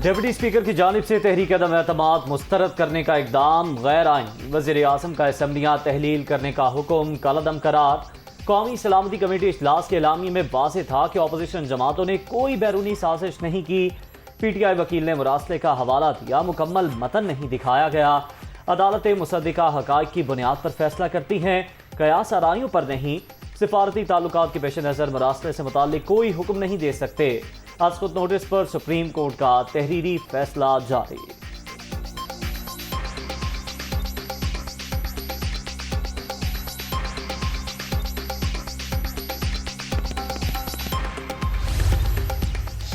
Deputy speaker کی جانب سے تحریک عدم اعتماد مسترد کرنے کا اقدام غیر آئینی، وزیر اعظم کا اسمبلیاں تحلیل کرنے کا حکم کالعدم قرار۔ قومی سلامتی کمیٹی اجلاس کے اعلامیے میں واضح تھا کہ اپوزیشن جماعتوں نے کوئی بیرونی سازش نہیں کی۔ پی ٹی آئی وکیل نے مراسلے کا حوالہ دیا، مکمل متن نہیں دکھایا گیا۔ عدالت مصدقہ حقائق کی بنیاد پر فیصلہ کرتی ہیں، قیاس آرائیوں پر نہیں۔ سفارتی تعلقات کے پیش نظر مراسلے سے متعلق کوئی حکم نہیں دے سکتے۔ از خود نوٹس پر سپریم کورٹ کا تحریری فیصلہ جاری۔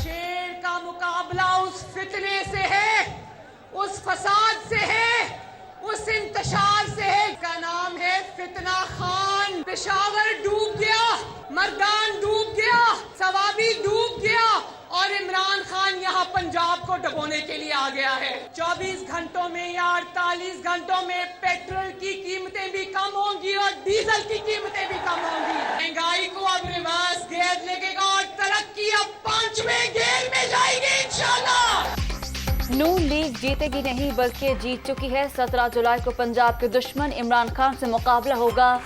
شیر کا مقابلہ اس فتنے سے ہے، اس فساد سے ہے، اس انتشار سے ہے۔ اس کا نام ہے فتنہ خان۔ پشاور ڈوب گیا، مردان ڈوب گیا، سوابی ڈوب گیا، اور عمران خان یہاں پنجاب کو ڈبونے کے لیے آ گیا ہے۔ 24 گھنٹوں میں یا 48 گھنٹوں میں پیٹرول کی قیمتیں بھی کم ہوں گی اور ڈیزل کی قیمتیں بھی کم ہوں گی۔ مہنگائی کو اب ریورس گیئر لگے گا اور ترقی اب 5ویں گیئر میں جائے گی انشاءاللہ۔ نون لیگ جیتے گی نہیں بلکہ جیت چکی ہے۔ 17 جولائی کو پنجاب کے دشمن عمران خان سے مقابلہ ہوگا۔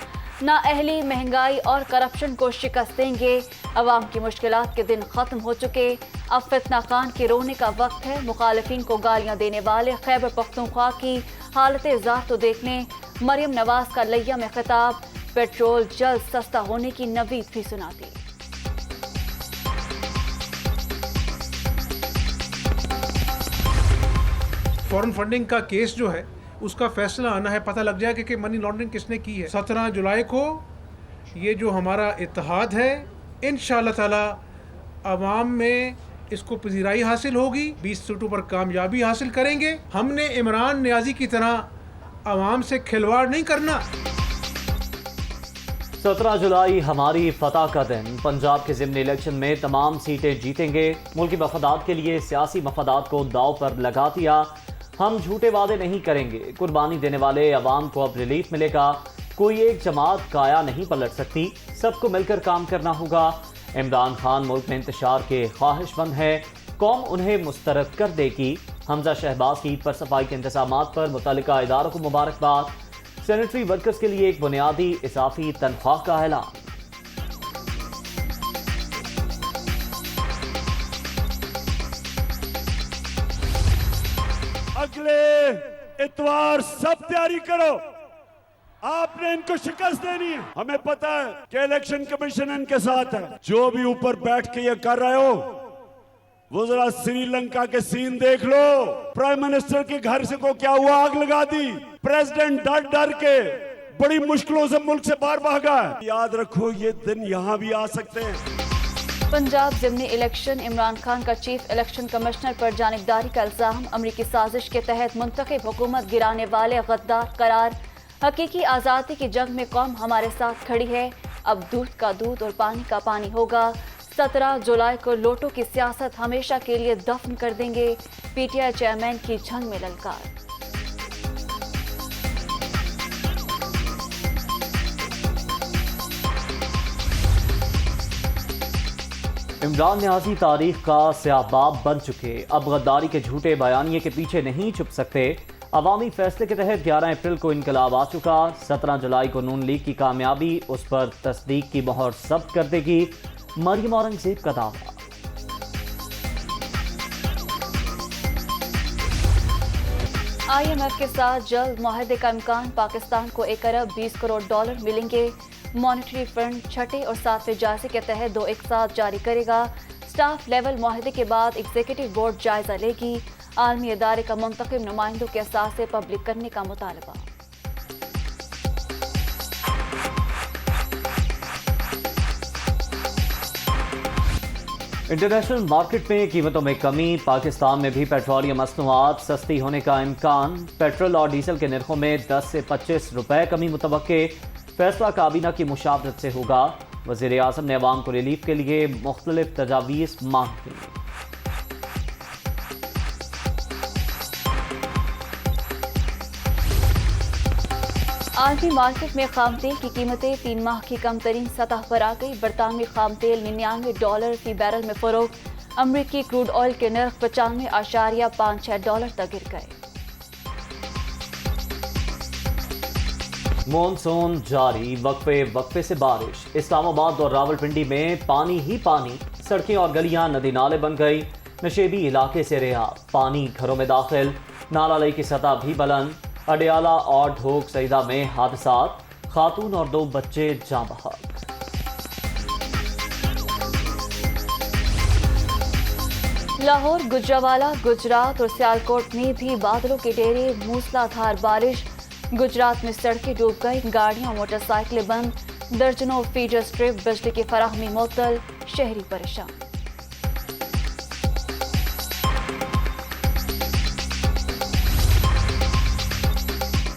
نااہلی، مہنگائی اور کرپشن کو شکست دیں گے۔ عوام کی مشکلات کے دن ختم ہو چکے، اب فتنہ خان کے رونے کا وقت ہے۔ مخالفین کو گالیاں دینے والے خیبر پختونخوا کی حالت ذات تو دیکھ لیں۔ مریم نواز کا لیہ میں خطاب، پیٹرول جلد سستا ہونے کی نوید بھی سنا دی۔ فورن فنڈنگ کا کیس جو ہے اس کا فیصلہ آنا ہے، پتہ لگ جائے گا کہ منی لانڈرنگ کس نے کی ہے۔ 17 جولائی کو یہ جو ہمارا اتحاد ہے انشاءاللہ تعالی عوام میں اس کو پذیرائی حاصل ہوگی، 20 سیٹوں پر کامیابی حاصل کریں گے۔ ہم نے عمران نیازی کی طرح عوام سے کھلواڑ نہیں کرنا۔ 17 جولائی ہماری فتح کا دن، پنجاب کے ضمنی الیکشن میں تمام سیٹیں جیتیں گے۔ ملکی مفادات کے لیے سیاسی مفادات کو داؤ پر لگا دیا۔ ہم جھوٹے وعدے نہیں کریں گے، قربانی دینے والے عوام کو اب ریلیف ملے گا۔ کوئی ایک جماعت کایا نہیں پلٹ سکتی، سب کو مل کر کام کرنا ہوگا۔ عمران خان ملک میں انتشار کے خواہش مند ہے، قوم انہیں مسترد کر دے گی۔ حمزہ شہباز کی عید پر صفائی کے انتظامات پر متعلقہ اداروں کو مبارکباد۔ سینیٹری ورکرز کے لیے ایک بنیادی اضافی تنخواہ کا اعلان۔ اگلے اتوار سب تیاری کرو، آپ نے ان کو شکست دینی ہے۔ ہمیں پتہ ہے کہ الیکشن کمیشن ان کے ساتھ ہے۔ جو بھی اوپر بیٹھ کے یہ کر رہے ہو، وہ ذرا سری لنکا کے سین دیکھ لو۔ پرائم منسٹر کے گھر سے کو کیا ہوا، آگ لگا دی۔ پریزیڈنٹ ڈر ڈر کے بڑی مشکلوں سے ملک سے باہر بھاگا ہے۔ یاد رکھو یہ دن یہاں بھی آ سکتے ہیں۔ پنجاب ضمنی الیکشن، عمران خان کا چیف الیکشن کمشنر پر جانبداری کا الزام، امریکی سازش کے تحت منتخب حکومت گرانے والے غدار قرار۔ حقیقی آزادی کی جنگ میں قوم ہمارے ساتھ کھڑی ہے، اب دودھ کا دودھ اور پانی کا پانی ہوگا۔ 17 جولائی کو لوٹوں کی سیاست ہمیشہ کے لیے دفن کر دیں گے، پی ٹی آئی چیئرمین کی جھنگ میں للکار۔ عمران نیازی تاریخ کا سیاہ باب بن چکے، اب غداری کے جھوٹے بیانیے کے پیچھے نہیں چھپ سکتے۔ عوامی فیصلے کے تحت 11 اپریل کو انقلاب آ چکا، 17 جولائی کو نون لیگ کی کامیابی اس پر تصدیق کی مہر ثبت کر دے گی۔ مریم اورنگزیب کا دعویٰ۔ آئی ایم ایف کے ساتھ جلد معاہدے کا امکان، پاکستان کو 1 ارب 20 کروڑ ڈالر ملیں گے۔ مانیٹری فنڈ چھٹے اور 7ویں جائزے کے تحت 2 ایک ساتھ جاری کرے گا۔ سٹاف لیول معاہدے کے بعد ایگزیکٹو بورڈ جائزہ لے گی۔ عالمی ادارے کا منتخب نمائندوں کے اثاثے پبلک کرنے کا مطالبہ۔ انٹرنیشنل مارکیٹ میں قیمتوں میں کمی، پاکستان میں بھی پیٹرولیم مصنوعات سستی ہونے کا امکان۔ پیٹرول اور ڈیزل کے نرخوں میں 10 سے 25 روپے کمی متوقع، فیصلہ کابینہ کی مشاورت سے ہوگا۔ وزیر اعظم نے عوام کو ریلیف کے لیے مختلف تجاویز مانگ کی۔ عالمی مارکیٹ میں خام تیل کی قیمتیں 3 ماہ کی کم ترین سطح پر آ گئی۔ برطانوی خام تیل $99 فی بیرل میں فروخت، अमरीकी क्रूड ऑयल के नर्ख 95.56 डॉलर तक गिर गए। मॉनसून जारी, वक्फे से बारिश। इस्लामाबाद और रावलपिंडी में पानी ही पानी, सड़कें और गलियां नदी नाले बन गई। नशेबी इलाके से रिहा, पानी घरों में दाखिल, नाला लई की सतह भी बुलंद। अडियाला और ढोक सईदा में हादसात, खातून और 2 बच्चे जाँ बहक। लाहौर, गुजरावाला, गुजरात और सियालकोट में भी बादलों के डेरे, मूसलाधार बारिश। गुजरात में सड़कें डूब गई, गाड़ियां मोटरसाइकिलें बंद, दर्जनों फीडर स्ट्रिप, बिजली की फराहमी मुअत्तल, शहरी परेशान।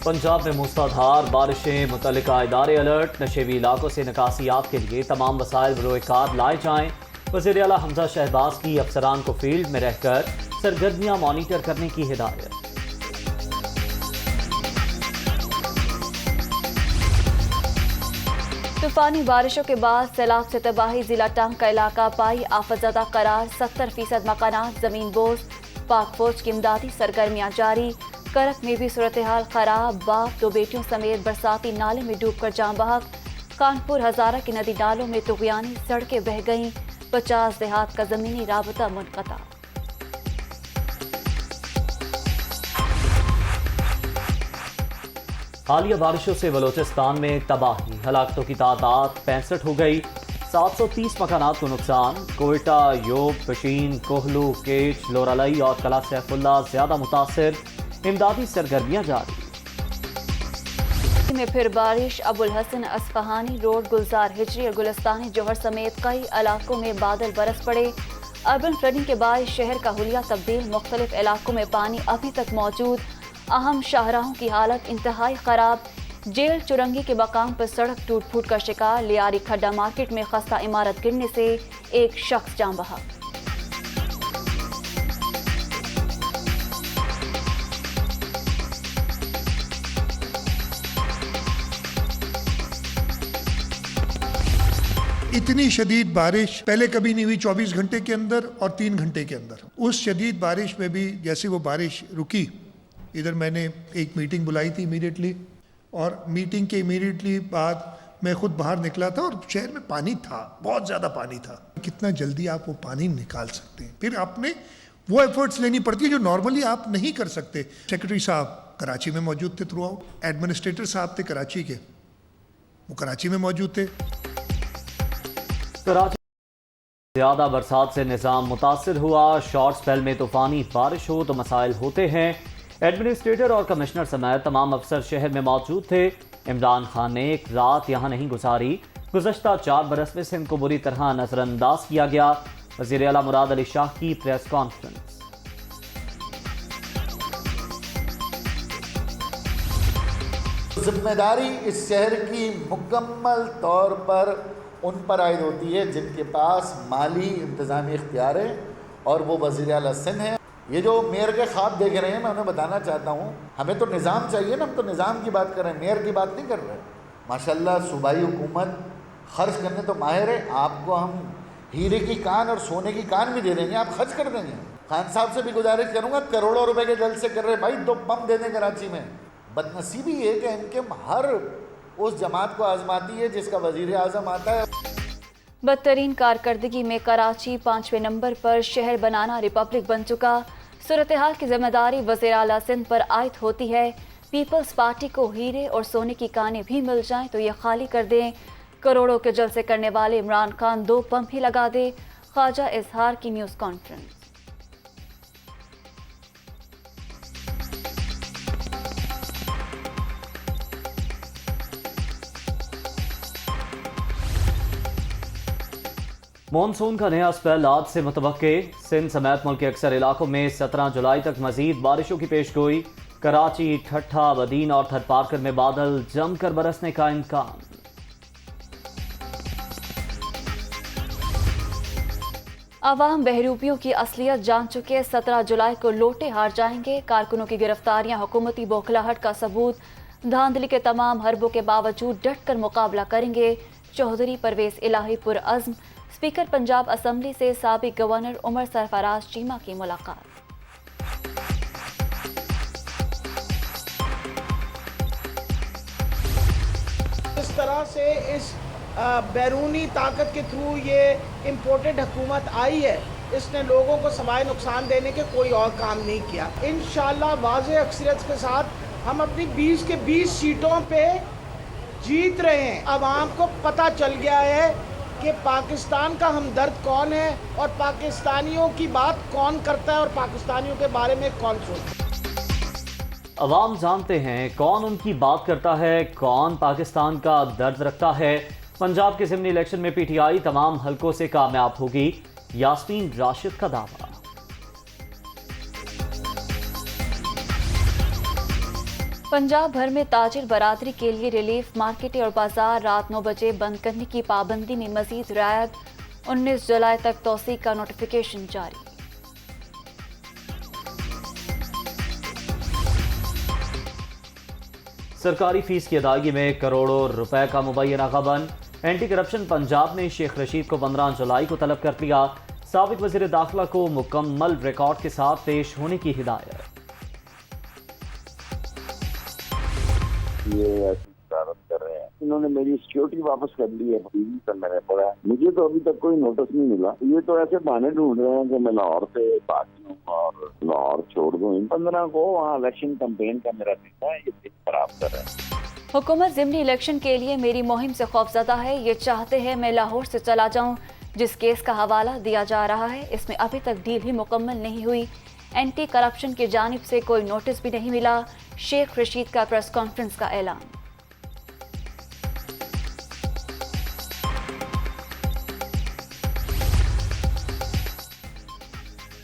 पंजाब में मूसलाधार बारिशें, मुतल्लिका इदारे अलर्ट। नशेबी इलाकों से निकासियात के लिए तमाम वसाइल बरोकार लाए जाएं। वज़ीर आला हमजा शहबाज की अफसरान को फील्ड में रहकर सरगर्मियां मॉनिटर करने की हिदायत। तूफानी बारिशों के बाद सैलाब से तबाही, जिला टांग का इलाका पाई आफतज़दा करार। 70% मकानात जमीन बोझ। पाक फौज की इमदादी सरगर्मियां जारी। करक में भी सूरत हाल खराब, बाप 2 बेटियों समेत बरसाती नाले में डूबकर जाँ बहक। कानपुर हजारा की नदी नालों में तुग़यानी, सड़कें बह गईं। 50 देहात का जमीनी राबता मुनक़ता। हालिया बारिशों से बलोचिस्तान में तबाही, हलाकतों की तादाद 65 हो गई। 730 मकानात को नुकसान। कोयटा, योब, पशीन, कोहलू, केच, लोरालई और कला सैफुल्ला ज्यादा मुतासिर। इमदादी सरगर्मियां जारी। में फिर बारिश, अबुल हसन अस्फहानी रोड, गुलजार हिजरी और गुलिस्तानी जौहर समेत कई इलाकों में बादल बरस पड़े। अर्बन फ्लडिंग के बाद शहर का हुलिया तब्दील, मुख्तलिफ इलाकों में पानी अभी तक मौजूद। अहम शाहराहों की हालत इंतहाई खराब। जेल चुरंगी के मकाम पर सड़क टूट फूट का शिकार। लियारी खड्डा मार्केट में खस्ता इमारत गिरने से एक शख्स जाँ बहक। इतनी शदीद बारिश पहले कभी नहीं हुई 24 घंटे के अंदर और 3 घंटे के अंदर। उस शदीद बारिश में भी जैसे वो बारिश रुकी, इधर मैंने एक मीटिंग बुलाई थी इमीडिएटली, और मीटिंग के इमीडिएटली बाद मैं खुद बाहर निकला था और शहर में पानी था, बहुत ज़्यादा पानी था। कितना जल्दी आप वो पानी निकाल सकते हैं, फिर आपने वो एफर्ट्स लेनी पड़ती है जो नॉर्मली आप नहीं कर सकते। सेक्रेटरी साहब कराची में मौजूद थे थ्रू आउट, एडमिनिस्ट्रेटर साहब थे कराची के, वो कराची में मौजूद थे। कराची ज्यादा बरसात से निज़ाम मुतासिर हुआ। शॉर्ट स्पेल में तूफानी बारिश हो तो मसाइल होते हैं। एडमिनिस्ट्रेटर और कमिश्नर समेत तमाम अफसर शहर में मौजूद थे। इमरान खान ने एक रात यहाँ नहीं गुजारी। गुज़श्ता 4 बरस में सिंध को बुरी तरह नजरअंदाज किया गया। वज़ीर आला मुराद अली शाह की प्रेस कॉन्फ्रेंस। जिम्मेदारी इस शहर की मुकम्मल तौर पर उन पर आयद होती है जिनके पास माली इंतज़ामी इख्तियार है, और वो वज़ीर आला सिंध हैं। ये जो मेयर के ख्वाब देख रहे हैं, मैं उन्हें बताना चाहता हूँ, हमें तो निज़ाम चाहिए ना, हम तो निज़ाम की बात कर रहे हैं, मेयर की बात नहीं कर रहे। माशाल्लाह सूबाई हुकूमत खर्च करने तो माहिर है। आपको हम हीरे की कान और सोने की कान भी दे देंगे, आप खर्च कर देंगे। खान साहब से भी गुजारिश करूँगा, करोड़ों रुपए के जल से कर रहे भाई, 2 बम दे दें कराची में। बदनसीबी ये कि इनके हर उस जमात को आजमाती है जिसका वजीर आज़म आता है। बदतरीन कारकर्दगी में कराची 5वें नंबर पर शहर बनाना रिपब्लिक बन चुका। सूरत हाल की जिम्मेदारी वज़ीर आला सिंध पर आयद होती है। पीपल्स पार्टी को हीरे और सोने की कानें भी मिल जाएं तो ये खाली कर दें। करोड़ों के जलसे करने वाले इमरान खान 2 पंप ही लगा दे। ख्वाजा इजहार की न्यूज़ कॉन्फ्रेंस। मॉनसून का नया स्पेल आज से मुतवक्के। सिंध समेत मुल्क के अक्सर इलाकों में 17 जुलाई तक मजीद बारिशों की पेशगोई। कराची, ठट्ठा, बदीन और थरपारकर में बादल जमकर बरसने का इम्कान। आवाम बहरूपियों की असलियत जान चुके। 17 जुलाई को लोटे हार जाएंगे। कारकुनों की गिरफ्तारियां हुकूमती बौखलाहट का सबूत। धांधली के तमाम हरबों के बावजूद डट कर मुकाबला करेंगे। चौधरी परवेज इलाही पुरअज़्म। स्पीकर पंजाब असम्बली से साबिक गवर्नर उमर सरफराज चीमा की मुलाकात। इस तरह से इस बैरूनी ताकत के थ्रू ये इम्पोर्टेड हुकूमत आई है, इसने लोगों को सवाए नुकसान देने के कोई और काम नहीं किया। इंशाअल्लाह वाज़ेह अक्सरियत के साथ हम अपनी 20 के 20 सीटों पे जीत रहे हैं। अवाम को पता चल गया है कि पाकिस्तान का हमदर्द कौन है और पाकिस्तानियों की बात कौन करता है और पाकिस्तानियों के बारे में कौन सोचता है। अवाम जानते हैं कौन उनकी बात करता है, कौन पाकिस्तान का दर्द रखता है। पंजाब के ज़िमनी इलेक्शन में पीटीआई तमाम हलकों से कामयाब होगी, यास्मीन राशिद का दावा। पंजाब भर में ताजिर बरादरी के लिए रिलीफ मार्केटें और बाजार रात 9 बजे बंद करने की पाबंदी में मजीद रियायत। 19 जुलाई तक तौसीक का नोटिफिकेशन जारी। सरकारी फीस की अदायगी में करोड़ों रुपए का मुबैना गबन। एंटी करप्शन पंजाब ने शेख रशीद को 15 जुलाई को तलब कर लिया। साबिक वज़ीर दाखिला को मुकम्मल रिकॉर्ड के साथ पेश होने की हिदायत। ये ऐसी शरारत कर रहे हैं, इन्होंने मेरी सिक्योरिटी वापस कर ली है, टीवी पर मैंने पढ़ा है, मुझे तो अभी तक कोई नोटिस नहीं मिला। ये तो ऐसे बहाने ढूंढ रहे हैं कि मैं लाहौर से भाग लूं और लाहौर छोड़ दूं। 15 को वहाँ इलेक्शन कैंपेन का मेरा दिन है, ये दिन खराब कर रहे हैं। हुकूमत ज़िमनी इलेक्शन के लिए मेरी मुहिम से खौफजदा है। ये चाहते हैं मैं लाहौर से चला जाऊं। जिस केस का हवाला दिया जा रहा है इसमें अभी तक डील ही मुकम्मल नहीं हुई। एंटी करप्शन की जानिब से कोई नोटिस भी नहीं मिला। शेख रशीद का प्रेस कॉन्फ्रेंस का ऐलान।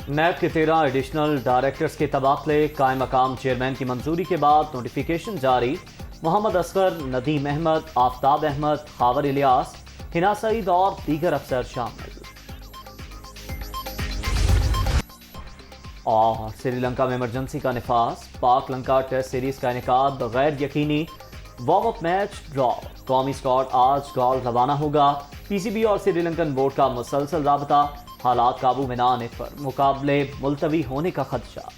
नैब के 13 एडिशनल डायरेक्टर्स के तबादले। कायम मकाम चेयरमैन की मंजूरी के बाद नोटिफिकेशन जारी। मोहम्मद असगर, नदीम अहमद, आफ्ताब अहमद, खावर इलियास, हिना सईद और दीगर अफसर शामिल। और श्रीलंका में इमरजेंसी का निफाज। पाक लंका टेस्ट सीरीज का इनेकाद गैर यकीनी। Warm up match draw. कौमी स्क्वाड आज गॉल रवाना होगा। पीसीबी और श्रीलंकन बोर्ड का मुसलसल राबता। हालात काबू में न आने पर मुकाबले मुलतवी होने का खदशा।